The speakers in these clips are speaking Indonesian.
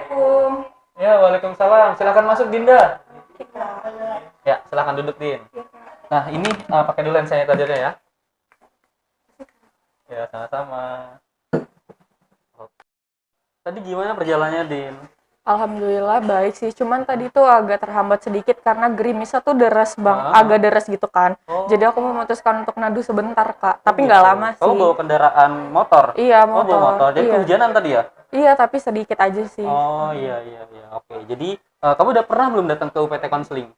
Assalamualaikum. Ya, waalaikumsalam. Silakan masuk, Dinda. Kita. Ya, silakan duduk, Din. Nah, ini pakai dulu lensanya tadi ya. Ya, sama-sama. Oke. Tadi gimana perjalanannya, Din? Alhamdulillah baik sih. Cuman tadi tuh agak terhambat sedikit karena gerimisnya tuh deras bang, Ah. agak deras gitu kan. Oh. Jadi aku memutuskan untuk nadu sebentar kak. Tapi Oh, nggak gitu. lama sih. Kamu bawa kendaraan motor? Iya Oh, bawa motor. motor. Jadi Iya. kehujanan tadi ya? Iya tapi sedikit aja sih. Oh, iya. Oke. Jadi, kamu udah pernah belum datang ke UPT Konseling?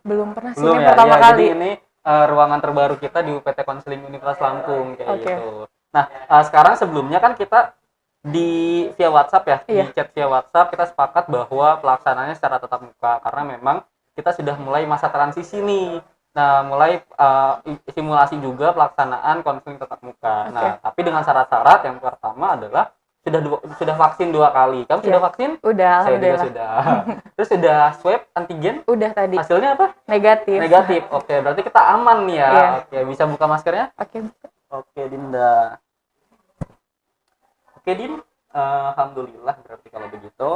Belum pernah sih. Belum Ini ya? pertama Ya, kali. jadi ini ruangan terbaru kita di UPT Konseling Universitas Lampung kayak Oke. gitu. Nah, sekarang sebelumnya kan kita via WhatsApp ya, Iya. di chat via WhatsApp kita sepakat bahwa pelaksanaannya secara tatap muka karena memang kita sudah mulai masa transisi nih. Nah, mulai simulasi juga pelaksanaan konseling tatap muka. Nah, tapi dengan syarat-syarat yang pertama adalah sudah vaksin 2 kali. Kamu sudah Iya. vaksin? Udah, Saya juga alhamdulillah. sudah. Terus sudah swab antigen? Udah tadi. Hasilnya apa? Negatif. Negatif. Oke, berarti kita aman nih ya. Iya. Oke, bisa buka maskernya? Oke. Oke, Dinda. Oke, Din. Alhamdulillah berarti kalau begitu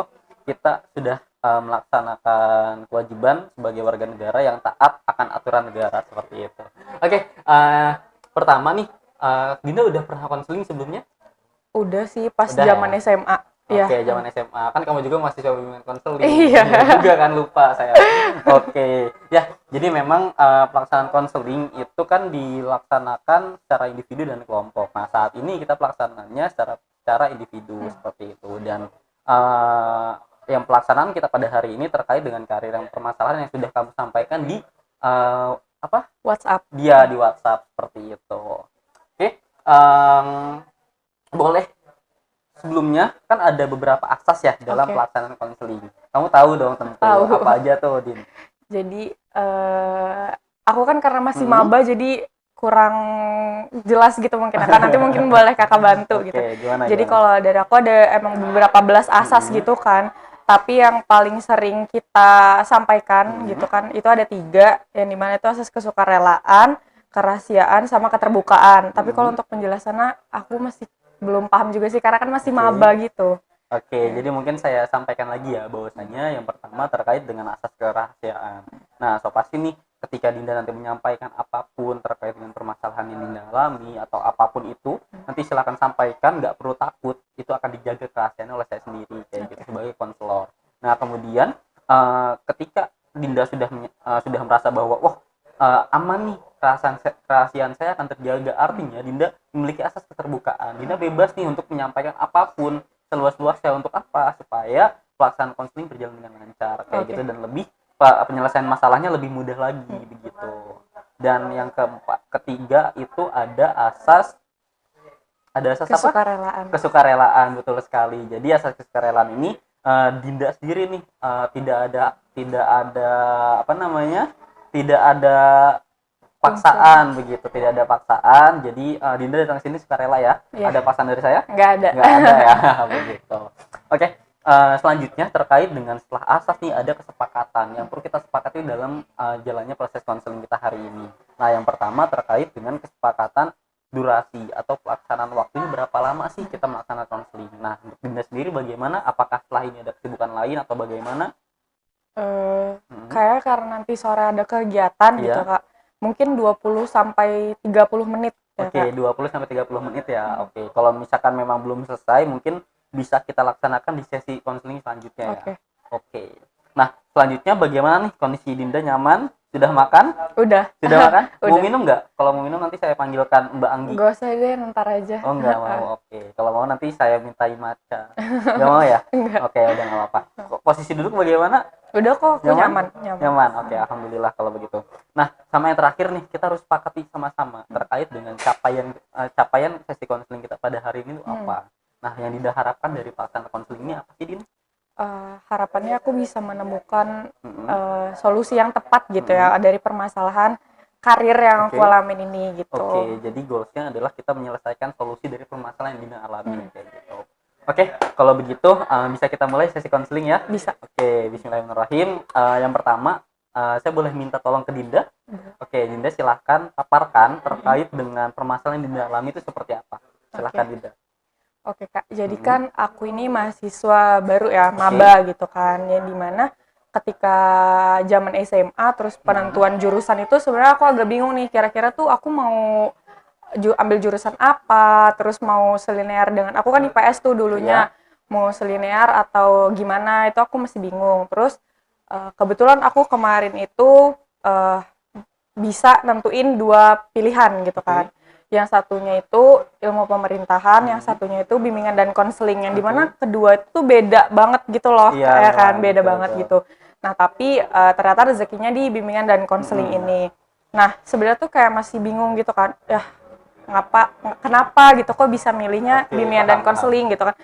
kita sudah melaksanakan kewajiban sebagai warga negara yang taat akan aturan negara seperti itu. Oke, pertama nih, Dinda udah pernah konseling sebelumnya? Udah sih pas Udah zaman ya? SMA. Iya. Oke, zaman SMA. Kan kamu juga mahasiswa bimbingan konseling. Iya. Juga kan lupa saya. Oke. Ya, jadi memang pelaksanaan konseling itu kan dilaksanakan secara individu dan kelompok. Nah, saat ini kita pelaksanaannya secara individu seperti itu. Dan yang pelaksanaan kita pada hari ini terkait dengan karir yang permasalahan yang sudah kamu sampaikan di WhatsApp. dia di WhatsApp seperti itu. Oke. Boleh sebelumnya kan ada beberapa asas ya dalam Oke. pelaksanaan konseling. Kamu tahu dong tentu Tahu. apa aja tuh, Din? Jadi aku kan karena masih maba jadi kurang jelas gitu mungkin akan nanti mungkin boleh kakak bantu Oke, gitu. gimana? Jadi kalau dari aku ada emang beberapa belas asas gitu kan. Tapi yang paling sering kita sampaikan gitu kan itu ada 3 yang dimana itu asas kesukarelaan, kerahasiaan, sama keterbukaan. Tapi kalau untuk penjelasannya aku masih belum paham juga sih karena kan masih maba gitu. Oke, jadi mungkin saya sampaikan lagi ya bahwasanya yang pertama terkait dengan asas kerahasiaan. Nah, so pasti nih ketika Dinda nanti menyampaikan apapun terkait dengan permasalahan yang Dinda alami atau apapun itu, nanti silakan sampaikan, nggak perlu takut, itu akan dijaga kerahasiaannya oleh saya sendiri kayak gitu sebagai konselor. Nah, kemudian ketika Dinda sudah merasa bahwa wah aman nih kerahasiaan saya akan terjaga, artinya Dinda memiliki asas keterbukaan. Dinda bebas nih untuk menyampaikan apapun seluas-luasnya untuk apa? Supaya pelaksanaan konseling berjalan dengan lancar kayak gitu dan lebih penyelesaian masalahnya lebih mudah lagi begitu. Dan yang ketiga itu ada asas Kesukarelaan. apa? Kesukarelaan, betul sekali. Jadi asas kesukarelaan ini Dinda sendiri nih tidak ada apa namanya? Tidak ada paksaan begitu, tidak ada paksaan. Jadi Dinda datang sini sukarela ya. Iya. Ada paksaan dari saya? Nggak ada. Nggak ada ya. Begitu. Oke. Selanjutnya terkait dengan setelah asas nih ada kesepakatan yang perlu kita sepakati dalam jalannya proses konseling kita hari ini. Nah, yang pertama terkait dengan kesepakatan durasi atau pelaksanaan waktunya berapa lama sih kita melaksanakan konseling. Nah, untuk Dinda sendiri bagaimana? Apakah setelah ini ada kesibukan lain atau bagaimana? Kayak karena nanti sore ada kegiatan gitu kak, mungkin 20 sampai 30 menit ya, Oke, 20 sampai 30 menit ya. Oke, kalau misalkan memang belum selesai mungkin bisa kita laksanakan di sesi konseling selanjutnya ya. Oke. Nah, selanjutnya bagaimana nih kondisi Dinda nyaman? Sudah makan? Udah. Sudah makan? Mau Udah. minum nggak? Kalau mau minum nanti saya panggilkan Mbak Anggi. Gak usah deh, ntar aja. Oh, nggak mau. Oke. Kalau mau nanti saya mintai matcha. Nggak mau ya? Enggak. Oke, udah nggak apa-apa. Posisi duduk bagaimana? Udah kok, aku nyaman. Nyaman. Oke, alhamdulillah kalau begitu. Nah, sama yang terakhir nih, kita harus sepakati sama-sama terkait dengan capaian sesi konseling kita pada hari ini itu apa. Nah, yang Dinda harapkan dari pelaksanaan konseling ini apa sih, Din? Harapannya aku bisa menemukan solusi yang tepat gitu ya dari permasalahan karir yang aku alamin ini gitu. Oke, jadi goalsnya adalah kita menyelesaikan solusi dari permasalahan yang Dinda alami kayak gitu. Oke, kalau begitu bisa kita mulai sesi konseling ya? Bisa. Oke, bismillahirrahmanirrahim. Yang pertama, saya boleh minta tolong ke Dinda? Oke, Dinda silahkan paparkan terkait dengan permasalahan yang Dinda alami itu seperti apa. Silahkan Dinda. Oke Kak, jadi kan aku ini mahasiswa baru ya, maba gitu kan, yang dimana ketika zaman SMA terus penentuan jurusan itu sebenarnya aku agak bingung nih, kira-kira tuh aku mau ambil jurusan apa, terus mau selinear dengan, aku kan IPS tuh dulunya, mau selinear atau gimana, itu aku masih bingung. Terus kebetulan aku kemarin itu eh, bisa nentuin dua pilihan gitu kan. Yang satunya itu ilmu pemerintahan, yang satunya itu bimbingan dan konseling, yang dimana kedua itu beda banget gitu loh, Iya, ya kan, beda betul, banget betul. gitu. Nah tapi ternyata rezekinya di bimbingan dan konseling ini. Nah sebenarnya tuh kayak masih bingung gitu kan, ya kenapa gitu kok bisa milihnya bimbingan dan konseling gitu kan,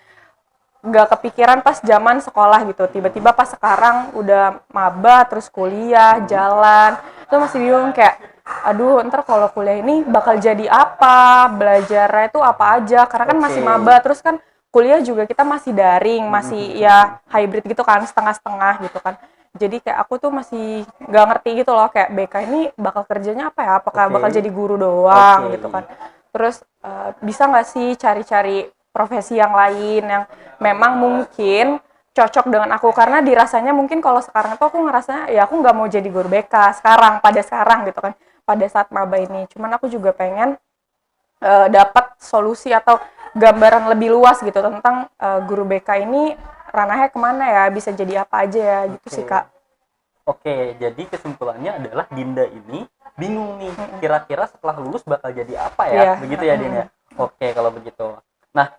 nggak kepikiran pas zaman sekolah gitu, tiba-tiba pas sekarang udah maba terus kuliah jalan itu masih bingung kayak aduh ntar kalau kuliah ini bakal jadi apa, belajarnya itu apa aja, karena kan masih maba, terus kan kuliah juga kita masih daring, masih ya hybrid gitu kan, setengah-setengah gitu kan. Jadi kayak aku tuh masih nggak ngerti gitu loh, kayak BK ini bakal kerjanya apa ya, apakah bakal jadi guru doang gitu kan. Terus bisa nggak sih cari-cari profesi yang lain yang memang mungkin cocok dengan aku, karena dirasanya mungkin kalau sekarang tuh aku ngerasa ya aku nggak mau jadi guru BK pada sekarang gitu kan, pada saat maba ini. Cuman aku juga pengen dapat solusi atau gambaran lebih luas gitu tentang guru BK ini ranahnya kemana ya, bisa jadi apa aja ya gitu sih Kak. Oke, jadi kesimpulannya adalah Dinda ini bingung nih, kira-kira setelah lulus bakal jadi apa ya, begitu ya Dinda. Oke, kalau begitu. Nah,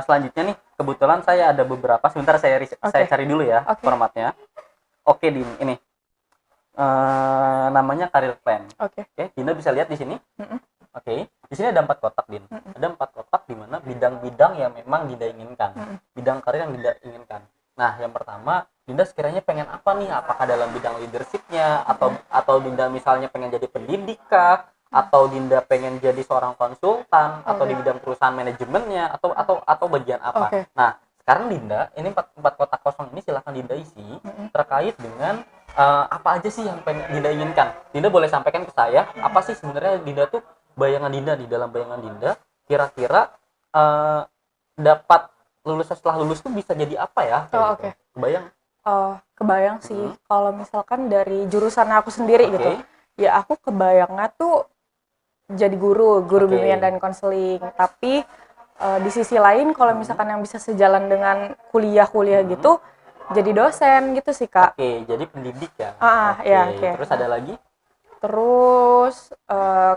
selanjutnya nih, kebetulan saya ada beberapa, sebentar saya cari dulu ya formatnya. Oke, Din, ini namanya career plan. Oke, Dinda bisa lihat di sini. Oke, di sini ada 4 kotak, Din. Ada 4 kotak di mana bidang-bidang yang memang Dinda inginkan, bidang karir yang Dinda inginkan. Nah, yang pertama, Dinda sekiranya pengen apa nih? Apakah dalam bidang leadershipnya, atau Dinda misalnya pengen jadi pendidik kah? Atau Dinda pengen jadi seorang konsultan, atau di bidang perusahaan manajemennya, atau bagian apa? Nah, sekarang Dinda, ini 4 kotak kosong ini silahkan Dinda isi terkait dengan apa aja sih yang pengen Dinda inginkan. Dinda boleh sampaikan ke saya, apa sih sebenarnya Dinda tuh, bayangan Dinda, di dalam bayangan Dinda kira-kira dapat setelah lulus tuh bisa jadi apa ya? Gitu. Kebayang? Kebayang sih, kalau misalkan dari jurusan aku sendiri gitu, ya aku kebayangnya tuh jadi guru bimbingan dan konseling. Tapi di sisi lain kalau misalkan yang bisa sejalan dengan kuliah gitu, jadi dosen gitu sih Kak. Oke, jadi pendidik ya. Ya, Terus ada lagi? Terus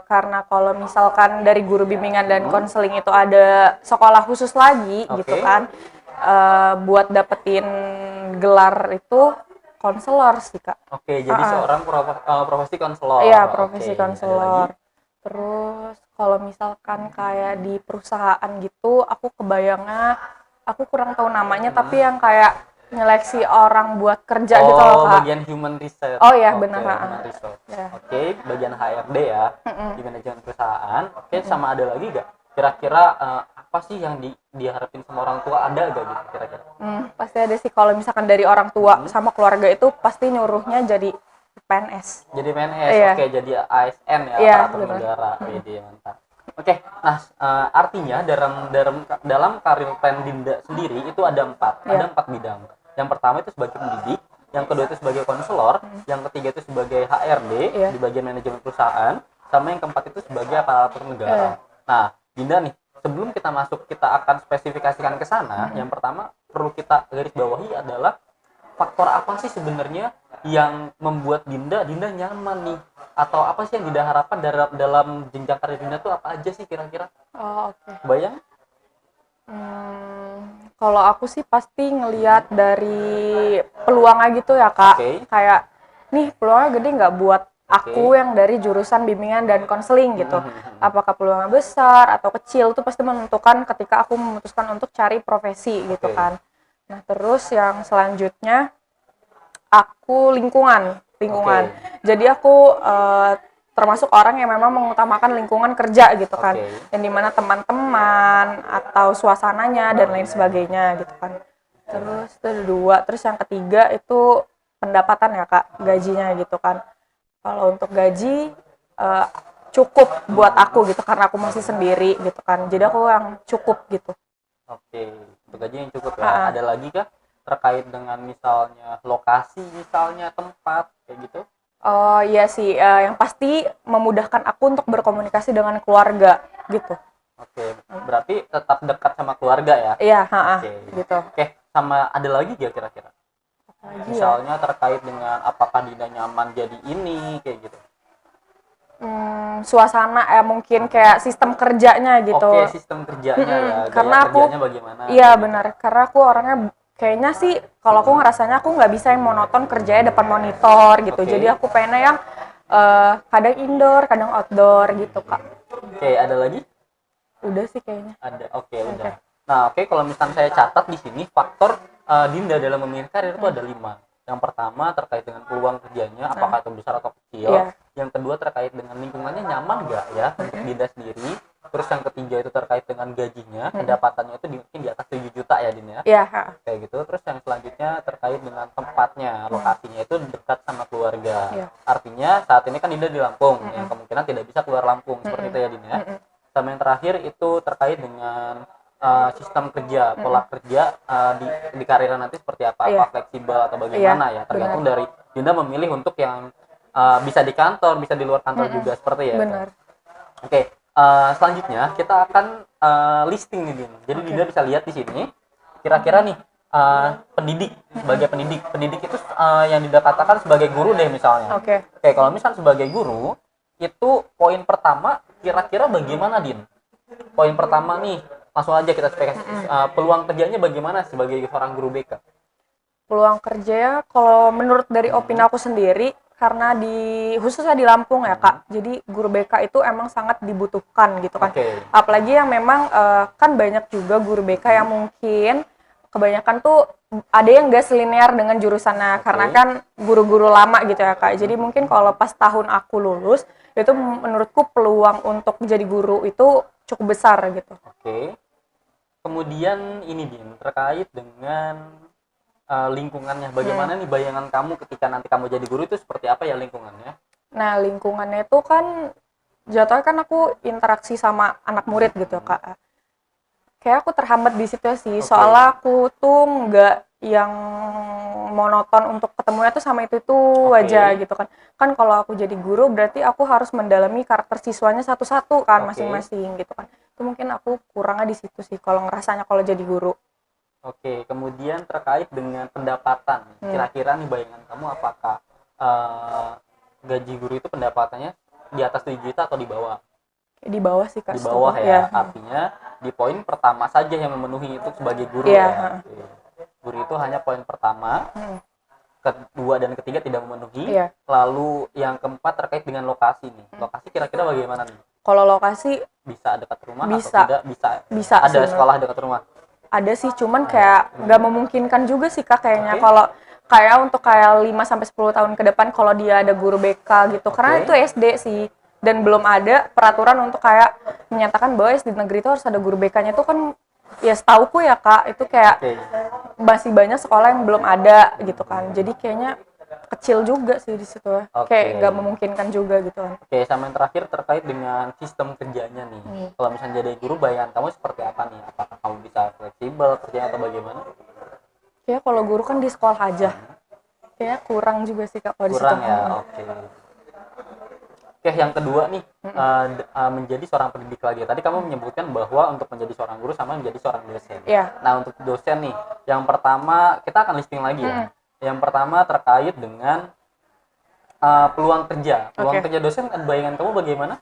karena kalau misalkan dari guru bimbingan dan konseling itu ada sekolah khusus lagi gitu kan, buat dapetin gelar itu konselor sih Kak. Oke, jadi seorang profesi konselor. Iya, profesi konselor. Terus kalau misalkan kayak di perusahaan gitu, aku kebayangnya, aku kurang tahu namanya, tapi yang kayak nyeleksi orang buat kerja gitu loh Kak. Bagian human research. Oh ya, benar. Human research. Oke, bagian HRD ya, di manajemen perusahaan. Oke, sama ada lagi gak? Kira-kira apa sih yang diharapin sama orang tua, ada gak gitu kira-kira? Pasti ada sih, kalau misalkan dari orang tua sama keluarga itu pasti nyuruhnya jadi PNS. Jadi PNS, oke, jadi ASN ya, aparatur negara. Mantap. Oke, nah artinya dalam karir plan Dinda sendiri itu ada 4 bidang. Yang pertama itu sebagai pendidik, yang kedua itu sebagai konselor, yang ketiga itu sebagai HRD di bagian manajemen perusahaan, sama yang keempat itu sebagai aparatur negara. Nah, Dinda nih, sebelum kita masuk, kita akan spesifikasikan ke sana. Yang pertama perlu kita garis bawahi adalah faktor apa sih sebenarnya yang membuat Dinda nyaman nih, atau apa sih yang Dinda harapkan dalam jenjang karir Dinda tuh apa aja sih kira-kira? Bayang? Kalau aku sih pasti ngelihat dari peluangnya gitu ya Kak. Kayak nih peluangnya gede nggak buat aku yang dari jurusan bimbingan dan konseling gitu. Apakah peluangnya besar atau kecil, itu pasti menentukan ketika aku memutuskan untuk cari profesi gitu kan. Nah terus yang selanjutnya aku lingkungan. Jadi aku termasuk orang yang memang mengutamakan lingkungan kerja gitu kan, yang dimana teman-teman atau suasananya dan lain sebagainya gitu kan. Terus itu ada 2, terus yang ketiga itu pendapatan ya Kak, gajinya gitu kan. Kalau untuk gaji cukup buat aku gitu, karena aku masih sendiri gitu kan, jadi aku yang cukup gitu. Oke, itu gaji yang cukup ya. Ah, ah. Ada lagi kah terkait dengan misalnya lokasi, misalnya tempat kayak gitu? Oh iya sih, yang pasti memudahkan aku untuk berkomunikasi dengan keluarga gitu. Oke, berarti tetap dekat sama keluarga ya? Iya, heeh, Oke. gitu. Oke, sama ada lagi gak kira-kira? Lagi ya. Misalnya terkait dengan apakah Dinda nyaman jadi ini kayak gitu. Suasana ya mungkin kayak sistem kerjanya Oke, gitu. sistem kerjanya ya, gaya Karena aku, kerjanya bagaimana iya kayak gitu. benar, karena aku orangnya kayaknya sih kalau aku ngerasanya aku nggak bisa yang monoton kerjanya depan monitor gitu. Oke. Jadi aku pengennya yang kadang indoor, kadang outdoor gitu Kak. Oke, ada lagi? Udah sih kayaknya. Ada. Oke, Oke. udah. Nah, oke, kalau misalnya saya catat di sini faktor Dinda dalam memilih karir itu ada 5. Yang pertama terkait dengan peluang kerjanya, apakah itu besar atau kecil. Iya. Yang kedua terkait dengan lingkungannya nyaman nggak ya untuk Dinda sendiri. Terus yang ketiga itu terkait dengan gajinya, pendapatannya itu mungkin di atas 7 juta ya Din ya. Iya, ha. Kayak gitu. Terus yang selanjutnya terkait dengan tempatnya, lokasinya itu dekat sama keluarga. Iya. Artinya saat ini kan Dinda di Lampung, yang kemungkinan tidak bisa keluar Lampung seperti itu ya Din ya. Sama yang terakhir itu terkait dengan sistem kerja, pola kerja di karir nanti seperti apa, Iya. fleksibel atau bagaimana ya, tergantung dari Dinda memilih untuk yang bisa di kantor, bisa di luar kantor juga seperti ya. Benar. Oke, selanjutnya kita akan listing nih Din. Jadi Dinda bisa lihat di sini, kira-kira nih pendidik, sebagai pendidik itu yang Dinda katakan sebagai guru deh misalnya. Oke. Oke, kalau misalnya sebagai guru, itu poin pertama kira-kira bagaimana Din? Poin pertama nih, langsung aja kita peluang kerjanya bagaimana sebagai seorang guru BK? Peluang kerja ya kalau menurut dari opini aku sendiri karena khususnya di Lampung ya Kak. Jadi guru BK itu emang sangat dibutuhkan gitu kan. Oke. Apalagi yang memang kan banyak juga guru BK yang mungkin kebanyakan tuh ada yang gak selinear dengan jurusannya karena kan guru-guru lama gitu ya Kak. Jadi mungkin kalau pas tahun aku lulus itu menurutku peluang untuk jadi guru itu cukup besar gitu. Oke. Kemudian ini Din, terkait dengan lingkungannya. Bagaimana nih bayangan kamu ketika nanti kamu jadi guru itu seperti apa ya lingkungannya? Nah, lingkungannya itu kan jatuhnya kan aku interaksi sama anak murid gitu, Kak. Kayak aku terhambat di situ sih, soalnya aku tuh nggak yang monoton untuk ketemunya tuh sama itu aja gitu kan. Kan kalau aku jadi guru berarti aku harus mendalami karakter siswanya satu-satu kan masing-masing gitu kan. Itu mungkin aku kurangnya di situ sih kalau ngerasanya kalau jadi guru. Oke, kemudian terkait dengan pendapatan. Kira-kira nih bayangan kamu apakah gaji guru itu pendapatannya di atas 7 juta atau di bawah? Di bawah sih Kak. Di bawah ya. Artinya di poin pertama saja yang memenuhi itu sebagai guru ya. Oke. Guru itu hanya poin pertama. Kedua dan ketiga tidak memenuhi. Lalu yang keempat terkait dengan lokasi nih. Lokasi kira-kira bagaimana nih? Kalau lokasi Bisa dekat rumah bisa. atau tidak? Bisa. Ada sekolah dekat rumah? Ada sih, cuman kayak nggak memungkinkan juga sih Kak kayaknya kalau kayak untuk kayak 5 sampai 10 tahun ke depan kalau dia ada guru BK gitu. Karena itu SD sih dan belum ada peraturan untuk kayak menyatakan bahwa SD negeri itu harus ada guru BK-nya itu kan ya setauku ya Kak, itu kayak masih banyak sekolah yang belum ada gitu kan. Jadi kayaknya kecil juga sih di situ ya. Kayak nggak memungkinkan juga gitu kan. Oke, sama yang terakhir terkait dengan sistem kerjanya nih. Kalau misalnya jadi guru, bayangan kamu seperti apa nih? Apakah kamu bisa fleksibel kerjanya atau bagaimana? Kayak kalau guru kan di sekolah aja. Kayak kurang juga sih Kak kalau di situ. Kurang ya, oke. Oke, yang kedua nih, menjadi seorang pendidik lagi. Tadi kamu menyebutkan bahwa untuk menjadi seorang guru sama menjadi seorang dosen. Nah, untuk dosen nih, yang pertama kita akan listing lagi ya. Yang pertama terkait dengan peluang kerja. Peluang kerja dosen, bayangan kamu bagaimana?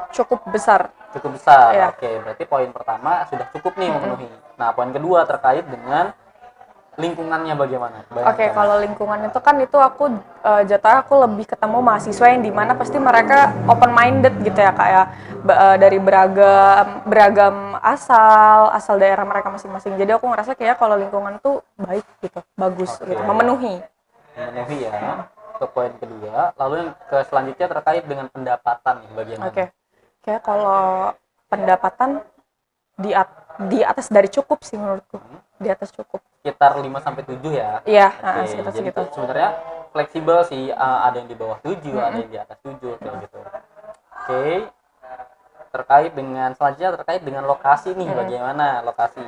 Cukup besar. Cukup besar. Oke, berarti poin pertama sudah cukup nih memenuhi. Nah, poin kedua terkait dengan lingkungannya bagaimana? Oke, kalau lingkungan itu kan itu aku jatuhnya aku lebih ketemu mahasiswa yang dimana pasti mereka open minded gitu ya Kak ya, dari beragam asal daerah mereka masing-masing. Jadi aku ngerasa kayak kalau lingkungan tuh baik gitu, bagus gitu, memenuhi ya. Untuk poin kedua, lalu yang selanjutnya terkait dengan pendapatan nih bagaimana? Kayak kalau pendapatan di atas dari cukup sih menurutku. Di atas cukup. Sekitar 5 sampai 7 ya. Iya, sekitar segitu. Sebenarnya fleksibel sih, ada yang di bawah 7, ada yang di atas 7 kayak gitu. Oke. Selanjutnya terkait dengan lokasi nih, bagaimana lokasi?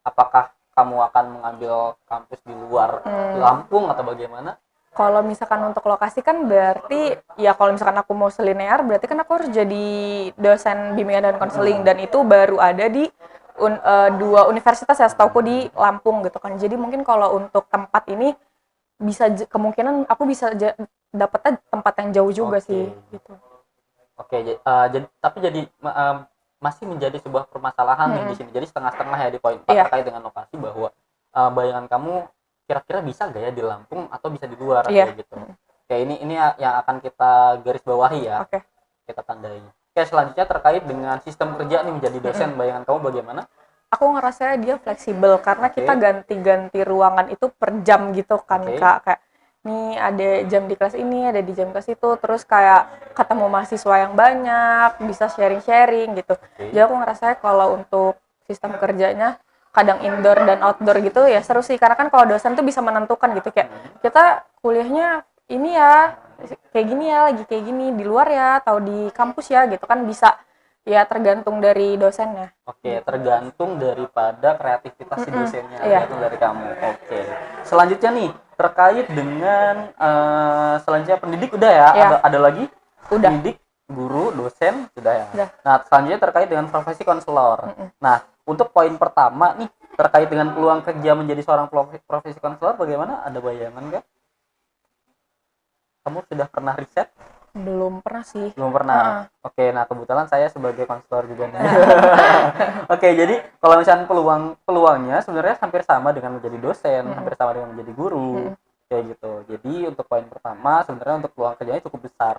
Apakah kamu akan mengambil kampus di luar Lampung atau bagaimana? Kalau misalkan untuk lokasi kan berarti ya kalau misalkan aku mau selinear berarti kan aku harus jadi dosen bimbingan dan konseling dan itu baru ada di dua universitas ya setauku di Lampung gitu kan. Jadi mungkin kalau untuk tempat ini bisa kemungkinan aku bisa dapetnya tempat yang jauh juga sih gitu. Tapi masih menjadi sebuah permasalahan nih di sini. Jadi setengah-setengah ya di poin 4 terkait dengan lokasi, bahwa bayangan kamu kira-kira bisa nggak ya di Lampung atau bisa di luar kayak gitu. Ini yang akan kita garis bawahi ya. Kita tandai. Selanjutnya terkait dengan sistem kerja nih menjadi dosen, bayangan kamu bagaimana? Aku ngerasa dia fleksibel karena kita ganti-ganti ruangan itu per jam gitu kan Kak. Kayak nih ada jam di kelas ini, ada di jam kelas itu, terus kayak ketemu mahasiswa yang banyak, bisa sharing-sharing gitu. Jadi aku ngerasa kalau untuk sistem kerjanya kadang indoor dan outdoor gitu ya seru sih, karena kan kalau dosen tuh bisa menentukan gitu kayak kita kuliahnya ini ya kayak gini ya, lagi kayak gini di luar ya atau di kampus ya gitu kan, bisa ya tergantung dari dosennya. Tergantung daripada kreativitas si dosennya, tergantung dari kamu. Selanjutnya nih terkait dengan selanjutnya pendidik udah ya, ada lagi? Udah. Pendidik, guru, dosen sudah ya. Nah, selanjutnya terkait dengan profesi konselor. Nah, untuk poin pertama nih terkait dengan peluang kerja menjadi seorang profesi konselor, bagaimana? Ada bayangan nggak? Kamu sudah pernah riset? Belum pernah sih. Belum pernah. Nah kebetulan saya sebagai konselor juga nih. Jadi kalau misalnya peluangnya sebenarnya hampir sama dengan menjadi dosen, hampir sama dengan menjadi guru, kayak gitu. Jadi untuk poin pertama sebenarnya untuk peluang kerjanya cukup besar.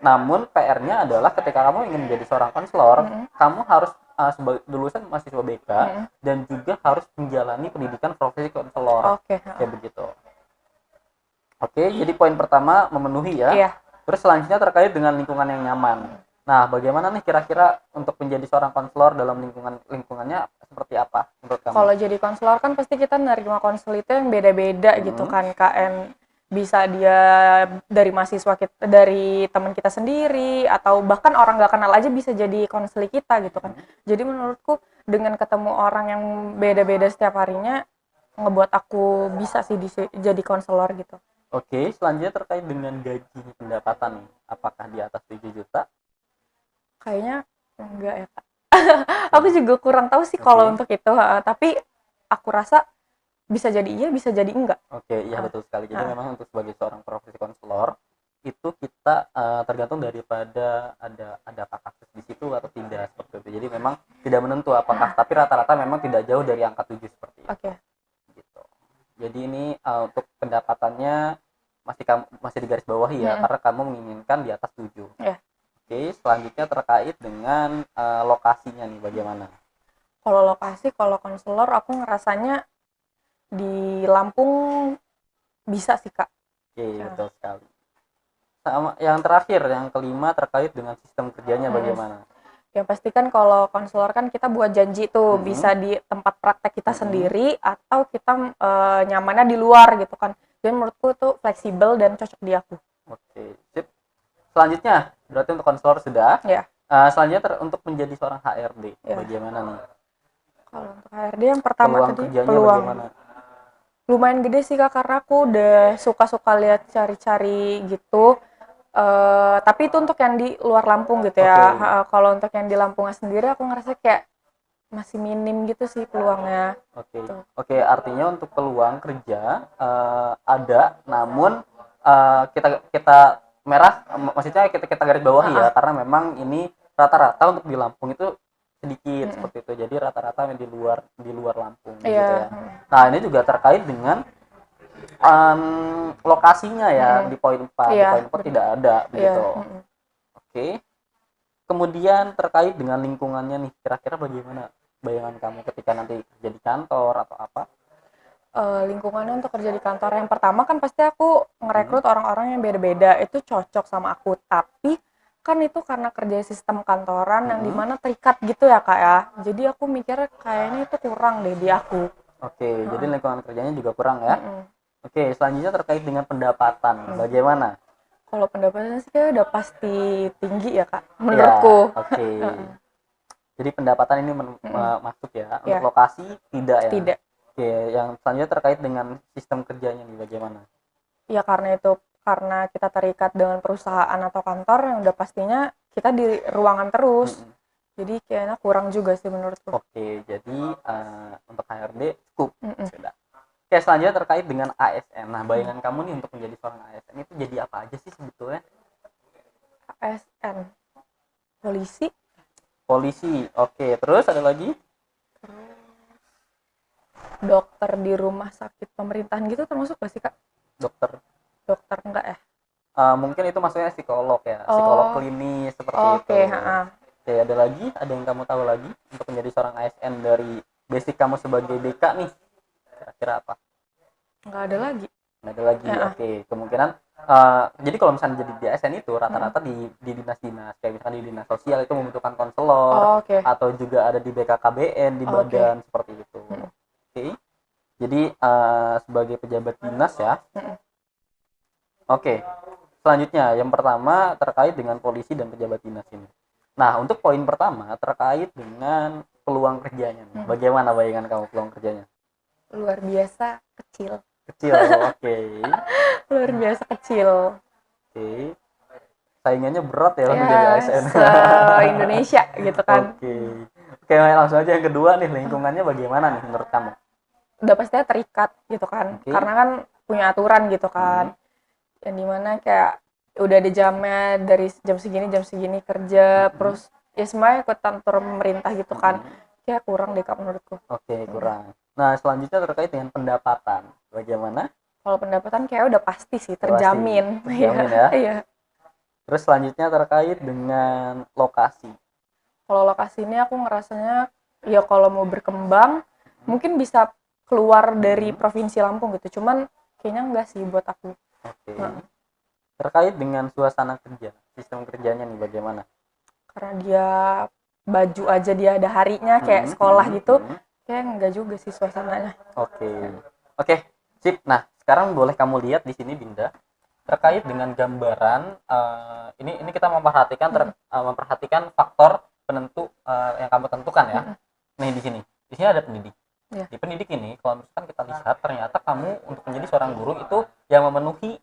Namun PR-nya adalah ketika kamu ingin menjadi seorang konselor, kamu harus sebagai lulusan mahasiswa BK dan juga harus menjalani pendidikan profesi konselor. Kayak begitu. Jadi poin pertama memenuhi ya. Terus selanjutnya terkait dengan lingkungan yang nyaman. Nah, bagaimana nih kira-kira untuk menjadi seorang konselor dalam lingkungannya seperti apa menurut kamu? Kalau jadi konselor kan pasti kita nerima konsel itu yang beda-beda gitu kan, KN bisa dia dari mahasiswa kita, dari teman kita sendiri, atau bahkan orang nggak kenal aja bisa jadi konseli kita gitu kan. Jadi menurutku dengan ketemu orang yang beda-beda setiap harinya ngebuat aku bisa sih jadi konselor gitu. Selanjutnya terkait dengan gaji pendapatan nih. Apakah di atas 7 juta? Kayaknya enggak ya, Kak. Aku juga kurang tahu sih kalau untuk itu, tapi aku rasa bisa jadi iya, bisa jadi enggak. Iya betul sekali. Jadi memang untuk sebagai seorang profesi konselor itu kita tergantung daripada ada kasus di situ atau tidak seperti itu. Jadi memang tidak menentu apakah, tapi rata-rata memang tidak jauh dari angka 7 seperti itu. Gitu. Jadi ini untuk pendapatannya masih di garis bawah ya, karena kamu menginginkan di atas 7. Selanjutnya terkait dengan lokasinya nih bagaimana? Kalau lokasi, kalau konselor aku ngerasanya di Lampung bisa sih, Kak. Betul sekali. Sama yang terakhir, yang kelima terkait dengan sistem kerjanya bagaimana? Yang pasti kan kalau konselor kan kita buat janji tuh bisa di tempat praktek kita sendiri atau kita nyamannya di luar gitu kan. Jadi menurutku tuh fleksibel dan cocok di aku. Sip. Selanjutnya berarti untuk konselor sudah. Selanjutnya untuk menjadi seorang HRD bagaimana nih? Kalau untuk HRD yang pertama peluang tadi kerjanya bagaimana? Lumayan gede sih Kak, karena aku udah suka-suka lihat cari-cari gitu. Tapi itu untuk yang di luar Lampung gitu ya. Kalau untuk yang di Lampungnya sendiri aku ngerasa kayak masih minim gitu sih peluangnya. Artinya untuk peluang kerja ada, namun kita merah, maksudnya kita garis bawah ya, karena memang ini rata-rata untuk di Lampung itu sedikit seperti itu. Jadi rata-rata yang di luar Lampung gitu ya. Nah, ini juga terkait dengan lokasinya ya, di poin 4. Di poin 4 tidak ada begitu. Kemudian terkait dengan lingkungannya nih, kira-kira bagaimana bayangan kamu ketika nanti kerja di kantor atau apa? Lingkungannya untuk kerja di kantor yang pertama kan pasti aku ngerekrut orang-orang yang beda-beda, itu cocok sama aku. Tapi kan itu karena kerja sistem kantoran yang dimana terikat gitu ya Kak ya. Jadi aku mikir kayaknya itu kurang deh di aku. Jadi lingkungan kerjanya juga kurang ya. Selanjutnya terkait dengan pendapatan, bagaimana? Kalau pendapatannya sih kayak udah pasti tinggi ya Kak, Ya, menurutku. oke. Heeh. Jadi pendapatan ini Mm-mm. masuk ya. Untuk Ya, lokasi tidak ya. tidak. Oke, yang selanjutnya terkait dengan sistem kerjanya nih bagaimana? Ya karena kita terikat dengan perusahaan atau kantor yang udah pastinya kita di ruangan terus. Mm-mm. Jadi kayaknya kurang juga sih menurutku. Oke, jadi untuk HRD cukup. Mm-mm. Sudah. Oke, selanjutnya terkait dengan ASN. Nah, bayangan kamu nih untuk menjadi seorang ASN itu jadi apa aja sih sebetulnya? ASN, polisi, Polisi. Oke, terus ada lagi? dokter di rumah sakit pemerintahan gitu termasuk gak sih Kak? Dokter. Dokter enggak ya? Mungkin itu maksudnya psikolog ya, psikolog Oh, klinis seperti oke, itu. ha. Oke, ada lagi? Ada yang kamu tahu lagi untuk menjadi seorang ASN dari basic kamu sebagai BK nih? Kira-kira apa? Nggak ada lagi. Nggak ada lagi. Ha. Oke, kemungkinan jadi kalau misalnya jadi di ASN itu rata-rata di dinas-dinas kayak misalkan di dinas sosial itu membutuhkan konselor Oh, oke. atau juga ada di BKKBN di Oh, oke. badan seperti itu. Oke. Jadi sebagai pejabat dinas ya. Oke. Selanjutnya yang pertama terkait dengan polisi dan pejabat dinas ini. Nah, untuk poin pertama terkait dengan peluang kerjanya nih. Bagaimana bayangan kamu peluang kerjanya? Luar biasa kecil. Kecil. Oke. Luar biasa kecil. Oke. Saingannya berat ya untuk jadi Ya, ASN. se-Indonesia gitu kan. Oke. Oke, langsung aja yang kedua nih, lingkungannya bagaimana nih menurut kamu? Udah pastinya terikat gitu kan. Oke. Karena kan punya aturan gitu kan. Yang dimana kayak udah ada jamnya dari jam segini kerja, terus ya semuanya ikut kantor pemerintah gitu kan. Kayak kurang deh Kak menurutku. Oke, kurang. Nah, selanjutnya terkait dengan pendapatan. Bagaimana? Kalau pendapatan kayak udah pasti sih Pasti. terjamin. Terjamin Iya, ya. iya. Terus selanjutnya terkait dengan lokasi. Kalau lokasi ini aku ngerasanya ya kalau mau berkembang mungkin bisa keluar dari provinsi Lampung gitu. Cuman kayaknya enggak sih buat aku. Oke. Terkait dengan suasana kerja, sistem kerjanya nih bagaimana? Karena dia baju aja dia ada harinya kayak sekolah gitu. Kayak enggak juga sih suasananya. Oke. Oke, sip. Nah, sekarang boleh kamu lihat di sini Dinda terkait dengan gambaran ini kita memperhatikan memperhatikan faktor penentu yang kamu tentukan ya. Nih di sini. Di sini ada pendidik. Iya. Di pendidik ini kalau misalkan kita lihat ternyata kamu untuk menjadi seorang guru itu yang memenuhi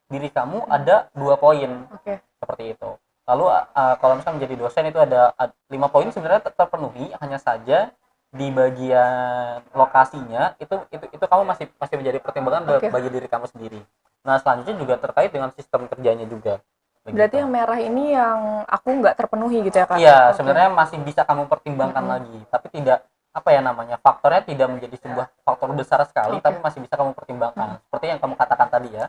diri kamu ada 2 poin. Oke. Seperti itu. Lalu kalau misalnya menjadi dosen itu ada 5 poin sebenarnya terpenuhi, hanya saja di bagian lokasinya itu kamu masih menjadi pertimbangan bagi diri kamu sendiri. Nah, selanjutnya juga terkait dengan sistem kerjanya juga. Berarti yang merah ini yang aku nggak terpenuhi gitu ya Kak? Iya, sebenarnya masih bisa kamu pertimbangkan lagi, tapi tidak apa ya namanya faktornya tidak menjadi sebuah faktor besar sekali, tapi masih bisa kamu pertimbangkan. Seperti yang kamu katakan tadi ya.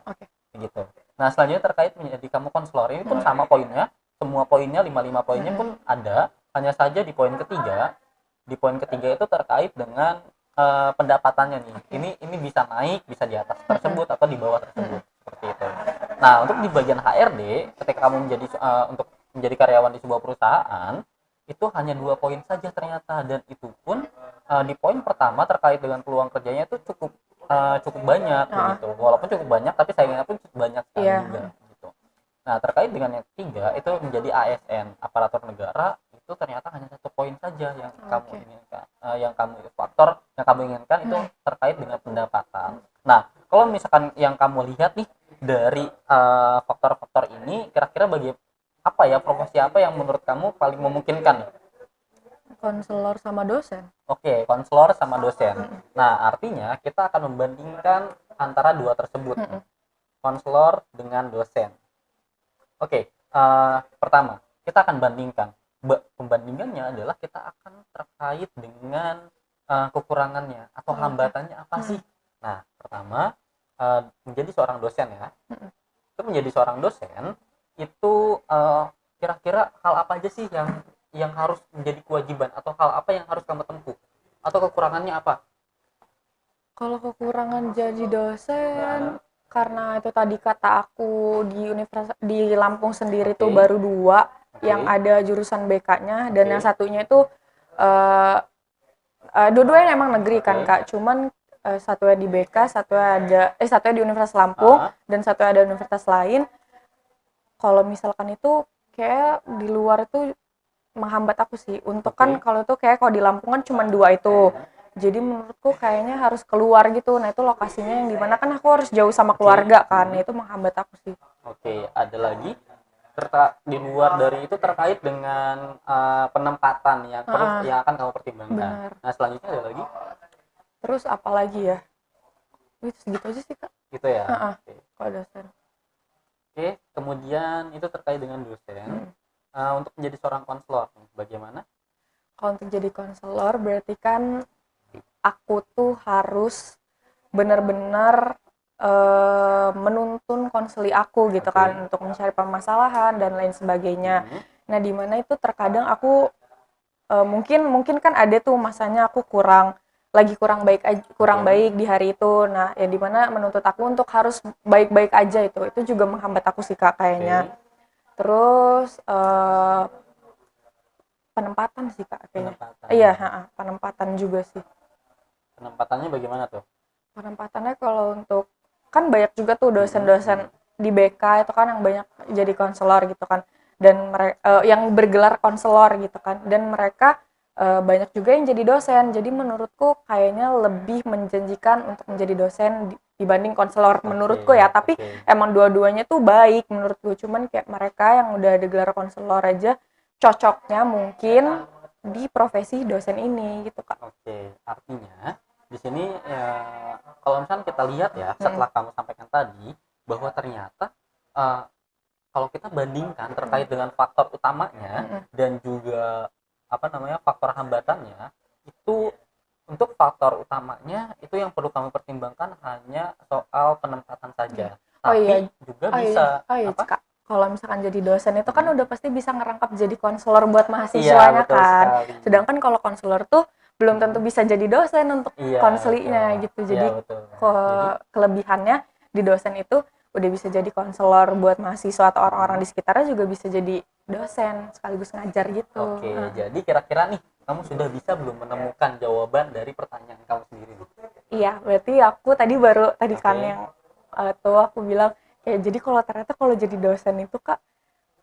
Gitu. Nah, selanjutnya terkait menjadi kamu konselor ini pun sama poinnya, semua poinnya 5 poinnya pun ada, hanya saja di poin ketiga itu terkait dengan pendapatannya nih. Ini bisa naik, bisa di atas tersebut atau di bawah tersebut seperti itu. Nah, untuk di bagian HRD ketika kamu untuk menjadi karyawan di sebuah perusahaan itu hanya 2 poin saja ternyata, dan itu pun di poin pertama terkait dengan peluang kerjanya itu cukup banyak begitu. Walaupun cukup banyak tapi saingannya pun cukup banyak sekali juga gitu. Nah, terkait dengan yang ketiga itu menjadi ASN, aparatur negara, itu ternyata hanya 1 poin saja yang kamu inginkan, faktor yang kamu inginkan itu terkait dengan pendapatan. Nah, kalau misalkan yang kamu lihat nih dari faktor-faktor ini, kira-kira apa ya, profesi apa yang menurut kamu paling memungkinkan? Konselor sama dosen. Oke, konselor sama dosen. Nah, artinya kita akan membandingkan antara 2 tersebut, konselor dengan dosen. Oke, pertama kita akan bandingkan. Pembandingannya adalah kita akan terkait dengan kekurangannya atau hambatannya apa sih. Nah, pertama menjadi seorang dosen ya. Itu menjadi seorang dosen itu kira-kira hal apa aja sih yang harus menjadi kewajiban atau hal apa yang harus kamu tempuh atau kekurangannya apa? Kalau kekurangan jadi dosen karena itu tadi kata aku di Lampung sendiri tuh baru 2 yang ada jurusan BK-nya dan yang satunya itu dua-duanya emang negeri kan Kak, cuman satunya di BK, satunya di Universitas Lampung dan satunya ada universitas lain. Kalau misalkan itu kayak di luar itu menghambat aku sih. Untuk kan Oke. kalau tuh kayak kalau di Lampung kan cuma 2 itu. Jadi menurutku kayaknya harus keluar gitu. Nah, itu lokasinya yang dimana kan aku harus jauh sama Oke. keluarga kan. Nah, itu menghambat aku sih. Oke, ada lagi di luar dari itu terkait dengan penempatan yang yang akan kamu pertimbangkan. Benar. Nah, selanjutnya ada lagi? Terus apa lagi ya? Itu segitu aja sih, Kak. Gitu ya. Oke. Kalau dosen. Oke, kemudian itu terkait dengan dosen. Untuk menjadi seorang konselor, bagaimana? Kalau untuk jadi konselor berarti kan aku tuh harus benar-benar menuntun konseli aku gitu Oke. kan untuk mencari permasalahan dan lain sebagainya. Nah, di mana itu terkadang aku mungkin kan ada tuh masanya aku kurang baik di hari itu. Nah, ya di mana menuntut aku untuk harus baik-baik aja itu juga menghambat aku sih, Kak, kayaknya. Oke. Terus penempatan sih, Kak, kayaknya. Penempatan. Iya, penempatan juga sih. Penempatannya bagaimana tuh? Penempatannya kalau untuk kan banyak juga tuh dosen-dosen di BK itu kan yang banyak jadi konselor gitu kan, dan mereka yang bergelar konselor gitu kan, dan mereka banyak juga yang jadi dosen. Jadi menurutku kayaknya lebih menjanjikan untuk menjadi dosen dibanding konselor menurutku ya. Tapi emang dua-duanya tuh baik menurutku, cuman kayak mereka yang udah ada gelar konselor aja cocoknya mungkin di profesi dosen ini gitu, Kak. Oke, artinya di sini ya, kalau misalnya kita lihat ya setelah kamu sampaikan tadi bahwa ternyata kalau kita bandingkan terkait dengan faktor utamanya dan juga faktor hambatannya, itu untuk faktor utamanya itu yang perlu kamu pertimbangkan hanya soal penempatan saja. Tapi juga bisa Kak. Kalau misalkan jadi dosen itu kan udah pasti bisa ngerangkap jadi konselor buat mahasiswanya kan. Sekali. Sedangkan kalau konselor tuh belum tentu bisa jadi dosen untuk konselinya gitu. Jadi kelebihannya di dosen itu udah bisa jadi konselor buat mahasiswa atau orang-orang di sekitarnya juga bisa jadi dosen sekaligus ngajar gitu. Oke, jadi kira-kira nih kamu sudah bisa belum menemukan jawaban dari pertanyaan kamu sendiri? Iya, berarti aku tadi kan yang tuh aku bilang kayak jadi kalau jadi dosen itu, Kak,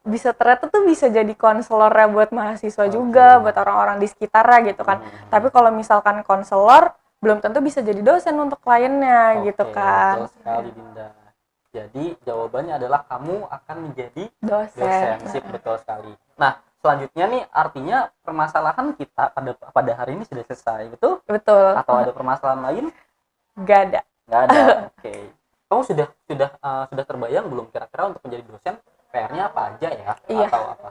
ternyata tuh bisa jadi konselornya buat mahasiswa juga, buat orang-orang di sekitarnya gitu kan. Tapi kalau misalkan konselor belum tentu bisa jadi dosen untuk kliennya gitu kan. Betul sekali, Dinda. Jadi jawabannya adalah kamu akan menjadi dosen. Sip, betul sekali. Nah, selanjutnya nih artinya permasalahan kita pada hari ini sudah selesai, betul? Betul. Atau ada permasalahan lain? Gak ada. Oke. Kamu sudah terbayang belum kira-kira untuk menjadi dosen PR-nya apa aja ya? Iya. Atau apa?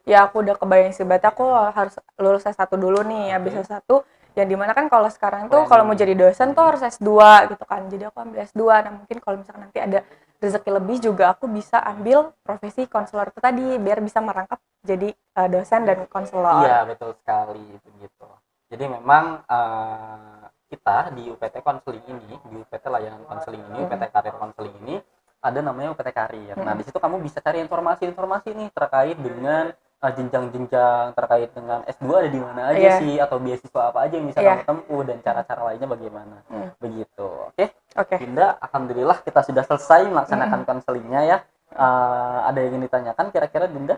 Ya aku udah kebayang sih, berarti aku harus lulus S1 dulu nih. Habis S1 yang dimana kan kalau sekarang tuh kalau mau jadi dosen tuh harus S2 gitu kan. Jadi aku ambil S2. Nah, mungkin kalau misalkan nanti ada rezeki lebih juga aku bisa ambil profesi konselor itu tadi biar bisa merangkap jadi dosen dan konselor. Iya, betul sekali begitu. Jadi memang kita di UPT konseling ini, di UPT layanan konseling ini, UPT karir konseling ini ada namanya UPT karir. Nah, di situ kamu bisa cari informasi-informasi nih terkait dengan jenjang-jenjang terkait dengan S2 ada di mana aja sih, atau beasiswa apa aja yang bisa kamu tempuh dan cara-cara lainnya bagaimana. Begitu. Oke. Dinda, alhamdulillah kita sudah selesai melaksanakan konselingnya ya. Ada yang ingin ditanyakan kira-kira, Dinda?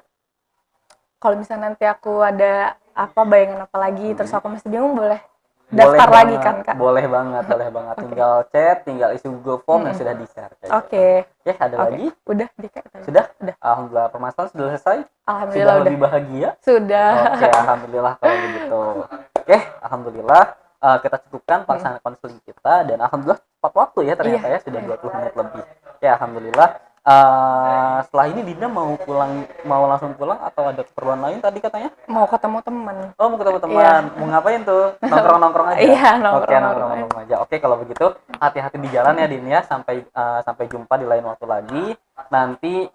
Kalau misalnya nanti aku ada bayangan apa lagi terus aku masih bingung, boleh daftar lagi kan, Kak? Boleh banget. Tinggal chat, tinggal isi Google Form yang sudah di-share. Oke. Ada lagi? Udah deh, Kak. Sudah? Alhamdulillah, permasalahan sudah selesai? Alhamdulillah sudah lebih bahagia? Sudah. Oke, alhamdulillah kalau begitu. Oke, alhamdulillah kita cukupkan pelaksanaan konseling kita dan alhamdulillah tepat waktu ya ternyata ya, sudah 20 menit lebih. Ya, alhamdulillah. Setelah ini Dinda mau langsung pulang atau ada keperluan lain tadi katanya? Mau ketemu teman. Oh, mau ketemu teman. Mau ngapain tuh? Nongkrong aja. Iya, Oke, nongkrong aja. Oke, kalau begitu hati-hati di jalan ya, Din ya. Sampai jumpa di lain waktu lagi. Nanti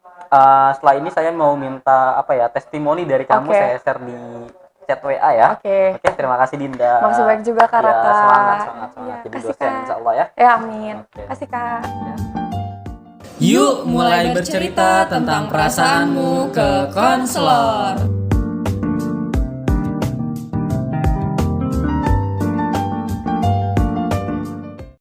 setelah ini saya mau minta testimoni dari kamu, saya share di chat WA ya. Oke, terima kasih Dinda. Makasih banyak juga Kak Raka. Semangat. Jadi dosen insyaallah ya. Ya, amin. Kasih Kak. Yuk mulai bercerita tentang perasaanmu ke konselor.